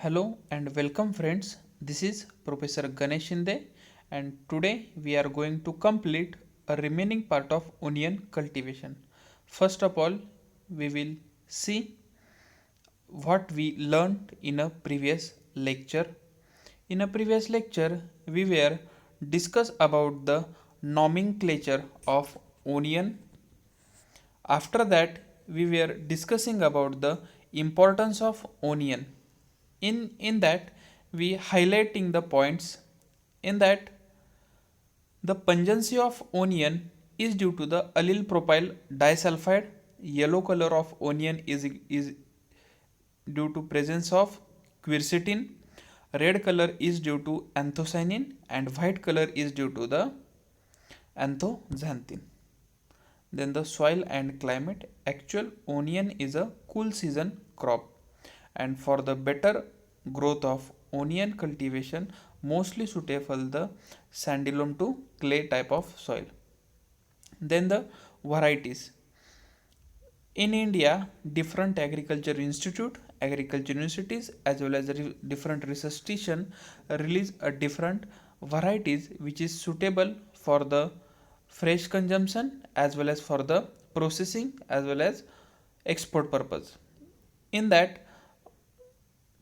Hello and welcome friends. This is Professor Ganesh Shinde and today we are going to complete a remaining part of onion cultivation. First of all, we will see what we learned in a previous lecture. In a previous lecture, we were discuss about the nomenclature of onion. After that, we were discussing about the importance of onion. In that, we highlighting the points in that the pungency of onion is due to the allyl propyl disulfide. Yellow color of onion is due to presence of quercetin. Red color is due to anthocyanin and white color is due to the anthocyanin. Then the soil and climate. Actual onion is a cool season crop, and for the better growth of onion cultivation, mostly suitable the sandy loam to clay type of soil. Then the varieties. In India, different agriculture universities, as well as different research station release a different varieties which is suitable for the fresh consumption as well as for the processing as well as export purpose. In that,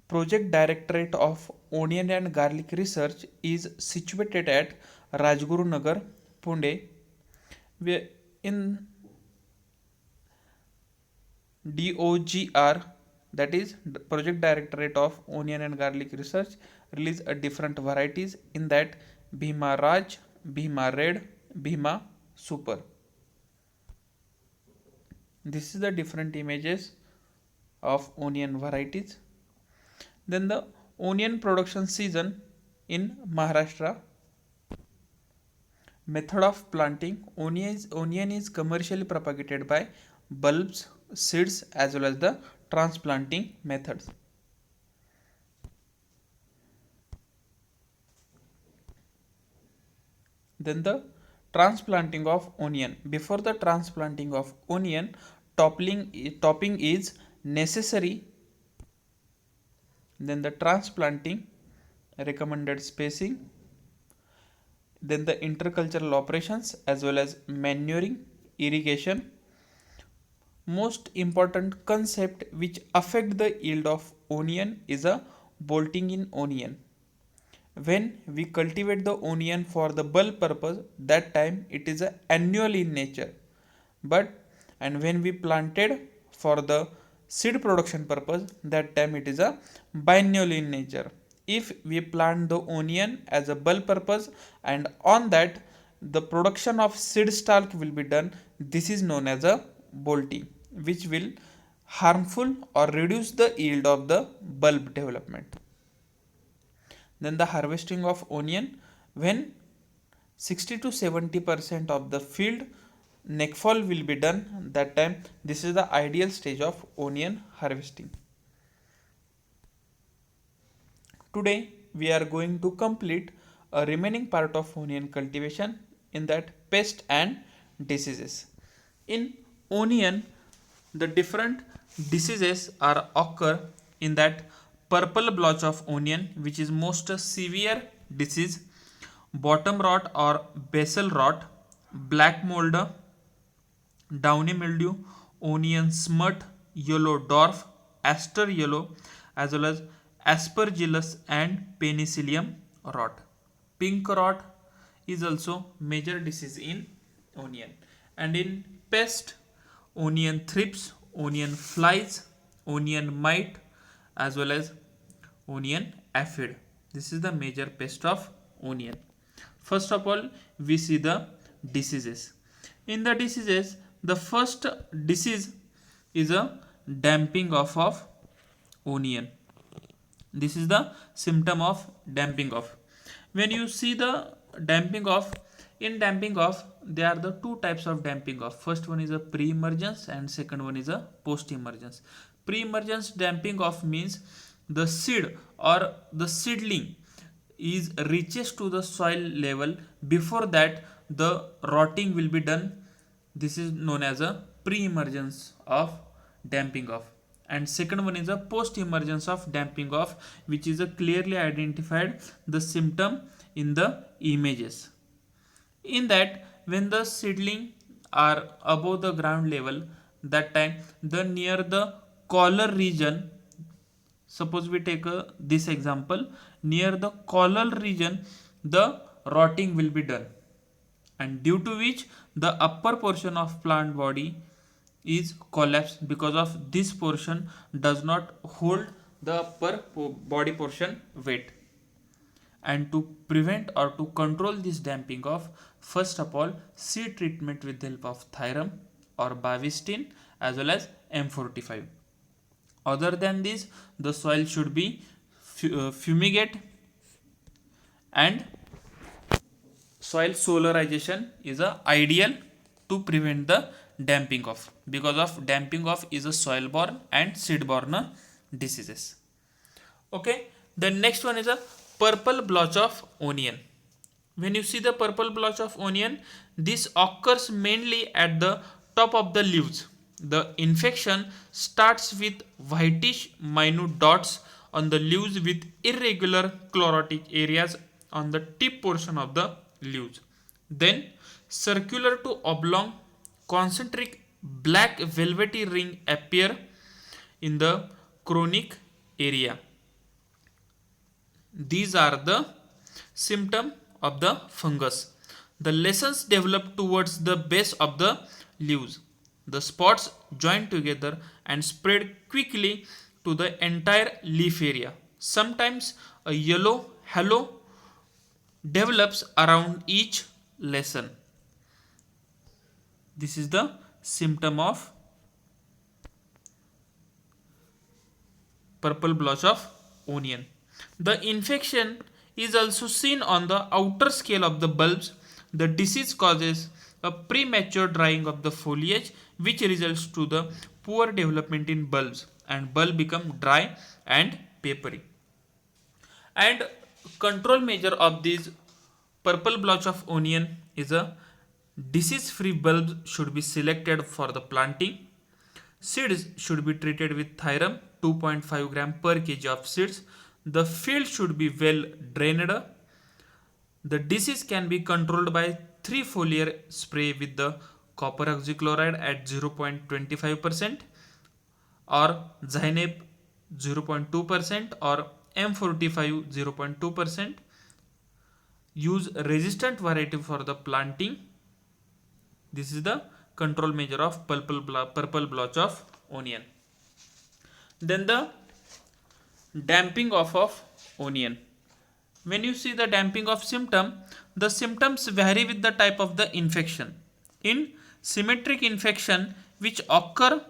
Project Directorate of Onion and Garlic Research is situated at Rajguru Nagar, Pune. Where in DOGR, that is Project Directorate of Onion and Garlic Research, release a different varieties in that Bhima Raj, Bhima Red, Bhima Super. This is the different images of onion varieties. Then the onion production season in Maharashtra. Method of planting. Onion is commercially propagated by bulbs, seeds as well as the transplanting methods. Then the transplanting of onion. Before the transplanting of onion, topping is necessary. Then the transplanting, recommended spacing, then the intercultural operations as well as manuring, irrigation. Most important concept which affect the yield of onion is a bolting in onion. When we cultivate the onion for the bulb purpose, that time it is a annual in nature. But and when we planted for the seed production purpose, that time it is a biennial in nature. If we plant the onion as a bulb purpose and on that the production of seed stalk will be done, this is known as a bolting, which will harmful or reduce the yield of the bulb development. Then the harvesting of onion, when 60 to 70% of the field neckfall will be done, that time this is the ideal stage of onion harvesting. Today we are going to complete a remaining part of onion cultivation, in that pest and diseases. In onion, the different diseases are occur in that purple blotch of onion, which is most severe disease, bottom rot or basal rot, black mold, downy mildew, onion smut, yellow dwarf, aster yellow, as well as aspergillus and penicillium rot. Pink rot is also major disease in onion. And in pest, onion thrips, onion flies, onion mite, as well as onion aphid. This is the major pest of onion. First of all, we see the diseases. In the diseases, the first disease is a damping off of onion. This is the symptom of damping off. When you see the damping off, in damping off, there are the two types of damping off. First one is a pre-emergence and second one is a post-emergence. Pre-emergence damping off means the seed or the seedling is reaches to the soil level. Before that, the rotting will be done. This is known as a pre-emergence of damping off. and second one is a post emergence of damping off, which is a clearly identified the symptom in the images. In that, when the seedling are above the ground level, that time the near the collar region, suppose we take this example, near the collar region the rotting will be done, and due to which the upper portion of plant body is collapsed because of this portion does not hold the upper body portion weight. And to prevent or to control this damping off, first of all, seed treatment with the help of Thyram or Bavistine as well as M45. Other than this, the soil should be fumigate, and soil solarization is a ideal to prevent the damping off, because of damping off is a soil borne and seed borne diseases. Okay, the next one is a purple blotch of onion. When you see the purple blotch of onion, this occurs mainly at the top of the leaves. The infection starts with whitish minute dots on the leaves with irregular chlorotic areas on the tip portion of the leaves. Then circular to oblong concentric black velvety ring appear in the chronic area. These are the symptom of the fungus. The lesions develop towards the base of the leaves. The spots join together and spread quickly to the entire leaf area. Sometimes a yellow halo develops around each lesion. This is the symptom of purple blotch of onion. The infection is also seen on the outer scale of the bulbs. The disease causes a premature drying of the foliage, which results to the poor development in bulbs, and bulb become dry and papery. And control measure of this purple blotch of onion is a disease free bulbs should be selected for the planting. Seeds should be treated with Thyram 2.5 gram per kg of seeds. The field should be well drained. The disease can be controlled by 3 foliar spray with the copper oxychloride at 0.25% or Zynep 0.2% or M45 0.2%. Use resistant variety for the planting. This is the control measure of purple blotch of onion. Then the damping off of onion. When you see the damping off symptom, the symptoms vary with the type of the infection. In symmetric infection, which occur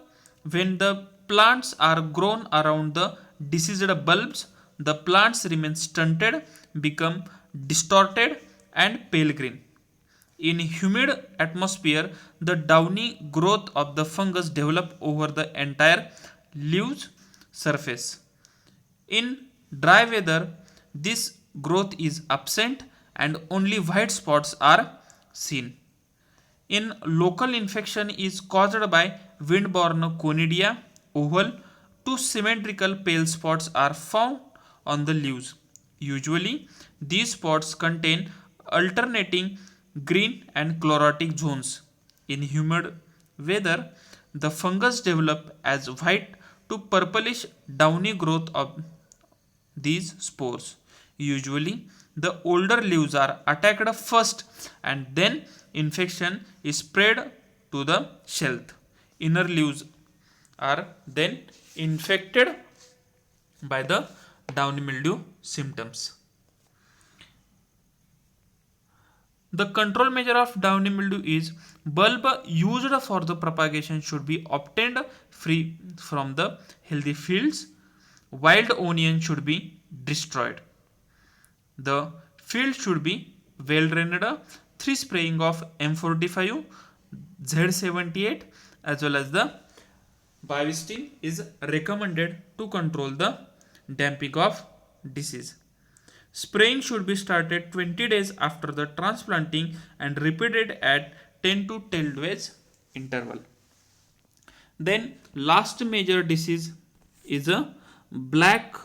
when the plants are grown around the diseased bulbs, the plants remain stunted, become distorted and pale green. In humid atmosphere, the downy growth of the fungus develop over the entire leaves surface. In dry weather, this growth is absent and only white spots are seen. In local infection is caused by wind-borne conidia oval, 2 symmetrical pale spots are found on the leaves. Usually, these spots contain alternating green and chlorotic zones. In humid weather, the fungus develop as white to purplish downy growth of these spores. Usually, the older leaves are attacked first and then infection is spread to the sheath. Inner leaves are then infected by the downy mildew symptoms. The control measure of downy mildew is bulb used for the propagation should be obtained free from the healthy fields. Wild onion should be destroyed. The field should be well drained. 3 spraying of M45, Z78 as well as the Bavistine is recommended to control the damping of disease. Spraying should be started 20 days after the transplanting and repeated at 10 to 12 days interval. Then last major disease is a black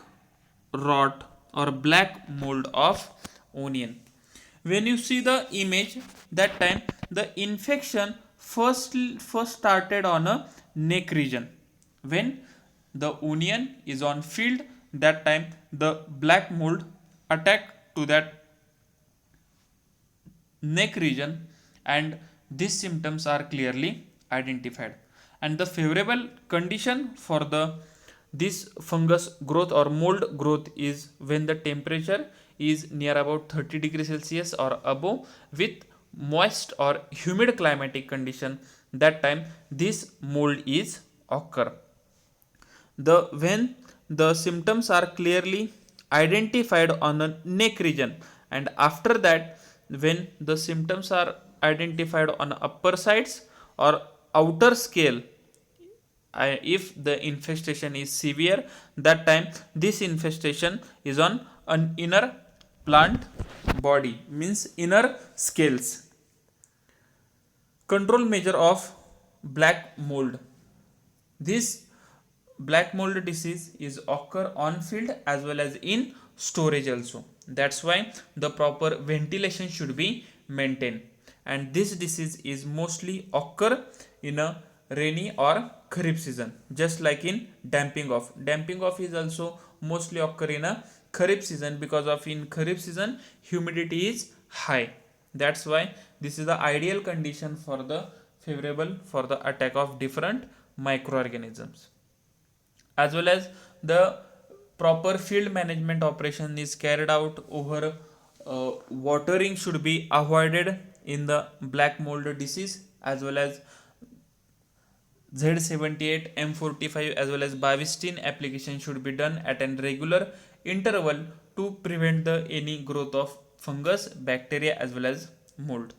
rot or black mold of onion. When you see the image, that time the infection first started on a neck region. When the onion is on field, that time the black mold attack to that neck region, and these symptoms are clearly identified. And the favorable condition for the this fungus growth or mold growth is when the temperature is near about 30 degrees Celsius or above, with moist or humid climatic condition. That time this mold is occur. The when the symptoms are clearly identified on the neck region, and after that when the symptoms are identified on upper sides or outer scale, if the infestation is severe, that time this infestation is on an inner plant body, means inner scales. Control measure of black mold. This black mold disease is occur on field as well as in storage also. That's why the proper ventilation should be maintained. And this disease is mostly occur in a rainy or kharif season, just like in damping off. Damping off is also mostly occur in a kharif season, because of in kharif season humidity is high. That's why this is the ideal condition for the favorable for the attack of different microorganisms. As well as the proper field management operation is carried out over watering should be avoided in the black mold disease, as well as Z78, M45 as well as Bavistine application should be done at a regular interval to prevent the any growth of fungus, bacteria as well as mold.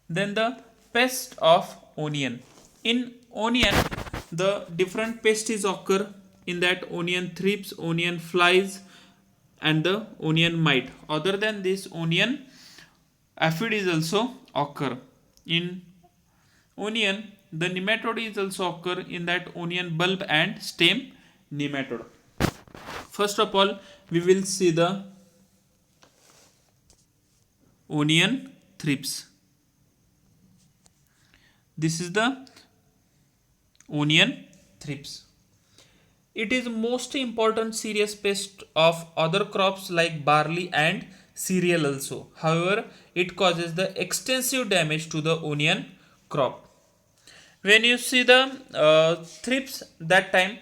Then the pest of onion. In onion, the different pests occur. In that, onion thrips, onion flies, and the onion mite. Other than this, onion aphid is also occur. In onion, the nematode is also occur. In that, onion bulb and stem nematode. First of all, we will see the onion thrips. This is the onion thrips. It is most important serious pest of other crops like barley and cereal also. However, it causes the extensive damage to the onion crop. When you see the thrips, that time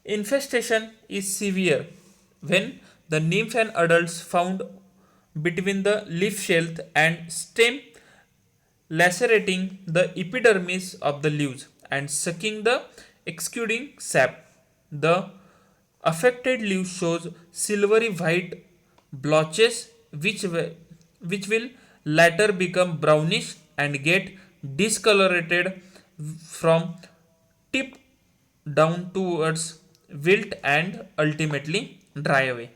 infestation is severe when the nymph and adults found between the leaf sheath and stem, lacerating the epidermis of the leaves and sucking the exuding sap. The affected leaf shows silvery white blotches which will later become brownish and get discolorated from tip down towards wilt and ultimately dry away.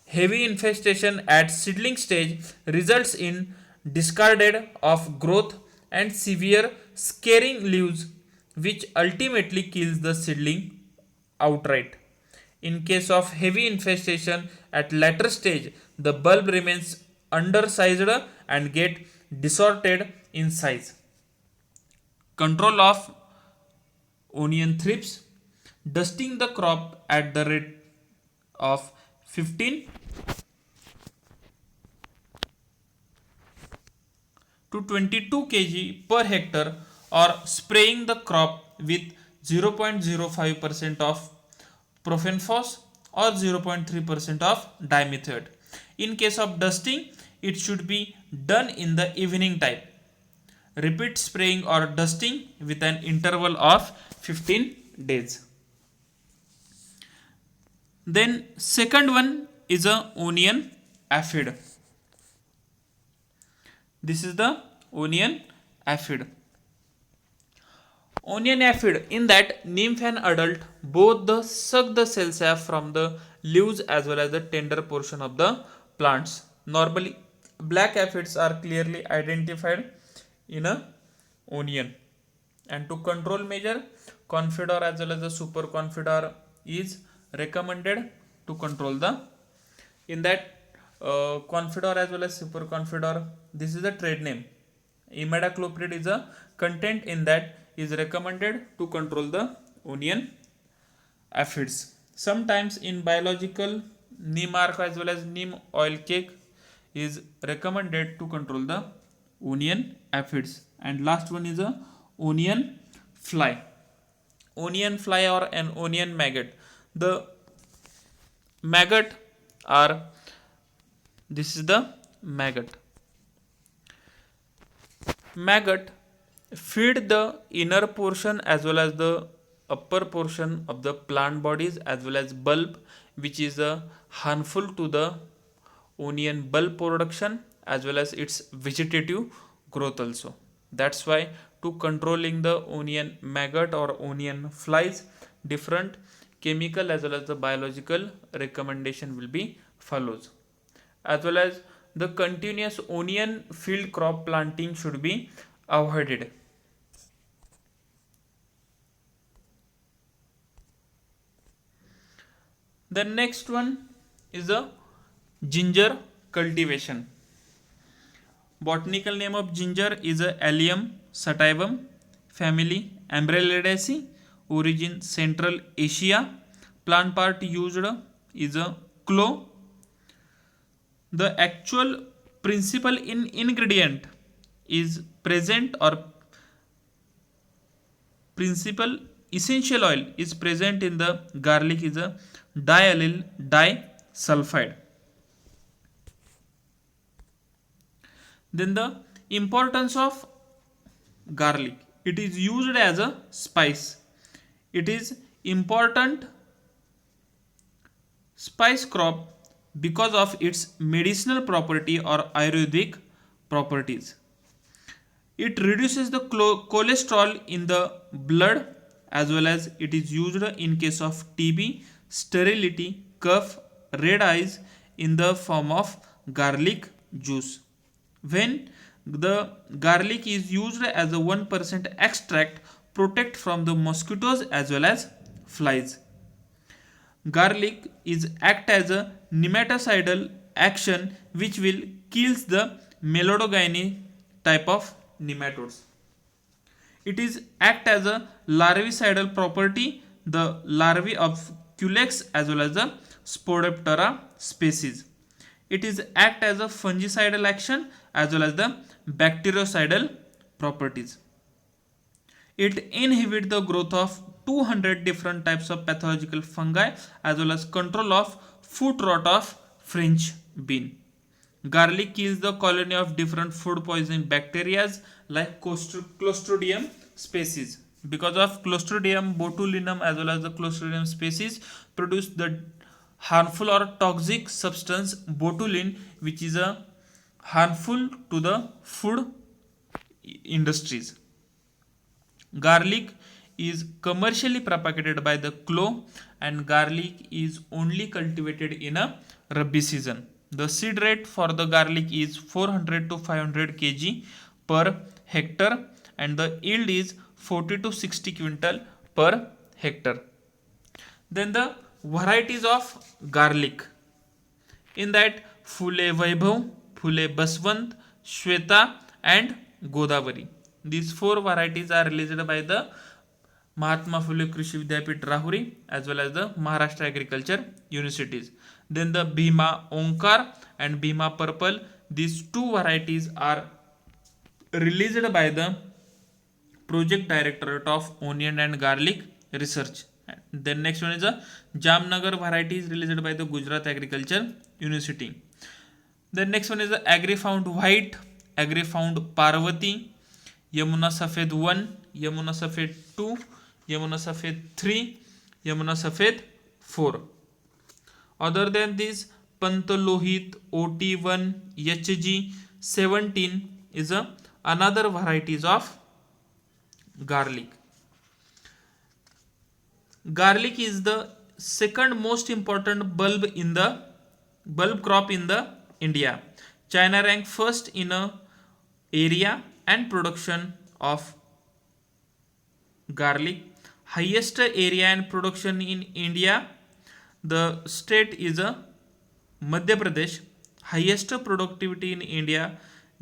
Heavy infestation at seedling stage results in discarded of growth and severe scaring leaves, which ultimately kills the seedling outright. In case of heavy infestation at later stage, the bulb remains undersized and get distorted in size. Control of onion thrips. Dusting the crop at the rate of 15 to 22 kg per hectare, or spraying the crop with 0.05% of profenphos or 0.3% of dimethoate. In case of dusting, it should be done in the evening time. Repeat spraying or dusting with an interval of 15 days. Then second one is a onion aphid. This is the onion aphid. Onion aphid, in that nymph and adult both the suck the cell sap from the leaves as well as the tender portion of the plants. Normally, black aphids are clearly identified in a onion. And to control measure, confidor as well as the super confidor is recommended to control the, in that confidor as well as super confidor, this is a trade name. Imidacloprid is a content in that is recommended to control the onion aphids. Sometimes in biological, neem bark as well as neem oil cake is recommended to control the onion aphids. And last one is a onion fly. Onion fly or an onion maggot. The maggot are, this is the maggot. Maggot feed the inner portion as well as the upper portion of the plant bodies as well as bulb, which is harmful to the onion bulb production as well as its vegetative growth also. That's why to controlling the onion maggot or onion flies, different chemical as well as the biological recommendation will be followed. As well as the continuous onion field crop planting should be avoided. The next one is the ginger cultivation. Botanical name of ginger is Allium sativum, family Amaryllidaceae, origin Central Asia. Plant part used is a clove. The actual principal ingredient is present, or principal essential oil is present in the garlic is a diallyl disulfide. Then the importance of garlic, it is used as a spice. It is important spice crop because of its medicinal property or Ayurvedic properties. It reduces the cholesterol in the blood as well as it is used in case of TB, sterility, cough, red eyes in the form of garlic juice. When the garlic is used as a 1% extract, protect from the mosquitoes as well as flies. Garlic is act as a nematocidal action which will kills the melodogeny type of nematodes. It is act as a larvicidal property, the larvae of Culex as well as the Spodoptera species. It is act as a fungicidal action as well as the bactericidal properties. It inhibits the growth of 200 different types of pathological fungi as well as control of foot rot of French bean. Garlic kills the colony of different food poisoning bacteria like Clostridium species. Because of Clostridium botulinum as well as the Clostridium species produce the harmful or toxic substance botulin, which is a harmful to the food industries. Garlic is commercially propagated by the clove and garlic is only cultivated in a Rabi season. The seed rate for the garlic is 400 to 500 kg per hectare and the yield is 40 to 60 quintal per hectare. Then the varieties of garlic. In that Phule Vaibhav, Phule Baswant, Shweta and Godavari. These four varieties are released by the Mahatma Phule Krishi Vidyapit Rahuri as well as the Maharashtra Agriculture Universities. Then the Bhima Onkar and Bhima Purple. These two varieties are released by the Project Directorate of Onion and Garlic Research. Then next one is a Jamnagar variety is released by the Gujarat Agriculture University. Then next one is the Agrifound White, Agrifound Parvati, Yamuna Safed 1, Yamuna Safed 2, Yamuna Safed 3, Yamuna Safed 4. Other than this, Pantalohit, OT1, HG 17 is another varieties of garlic. Garlic is the second most important bulb crop in the India. China ranked first in area and production of garlic. highest area and production in India, the state is a Madhya Pradesh. Highest productivity in India,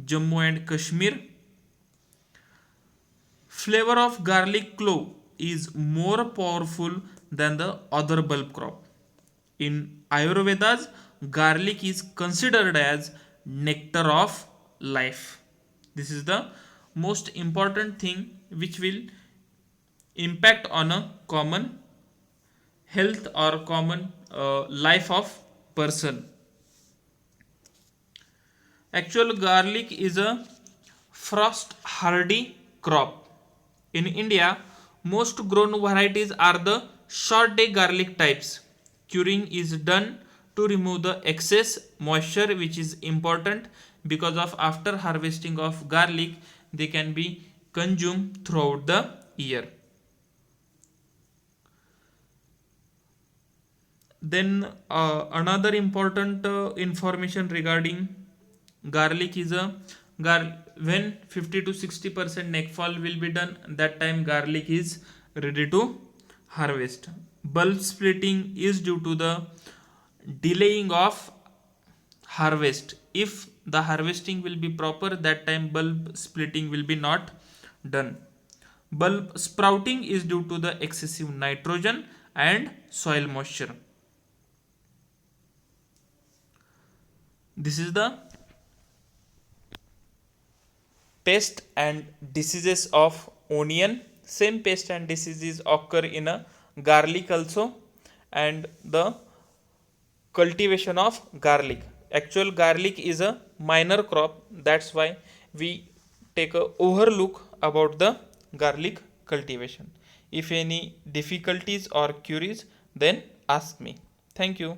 Jammu and Kashmir. Flavor of garlic clove is more powerful than the other bulb crop. In Ayurvedas, garlic is considered as nectar of life. This is the most important thing which will impact on a common health or common life of person. Actual garlic is a frost hardy crop. In India, most grown varieties are the short day garlic types. Curing is done to remove the excess moisture, which is important because of after harvesting of garlic they can be consumed throughout the year. Then another important information regarding garlic is a when 50 to 60% neckfall will be done, that time garlic is ready to harvest. Bulb splitting is due to the delaying of harvest. If the harvesting will be proper, that time bulb splitting will be not done. Bulb sprouting is due to the excessive nitrogen and soil moisture. This is the pest and diseases of onion. Same pest and diseases occur in a garlic also, and the cultivation of garlic. Actual garlic is a minor crop, that's why we take a overlook about the garlic cultivation. If any difficulties or queries, then ask me. Thank you.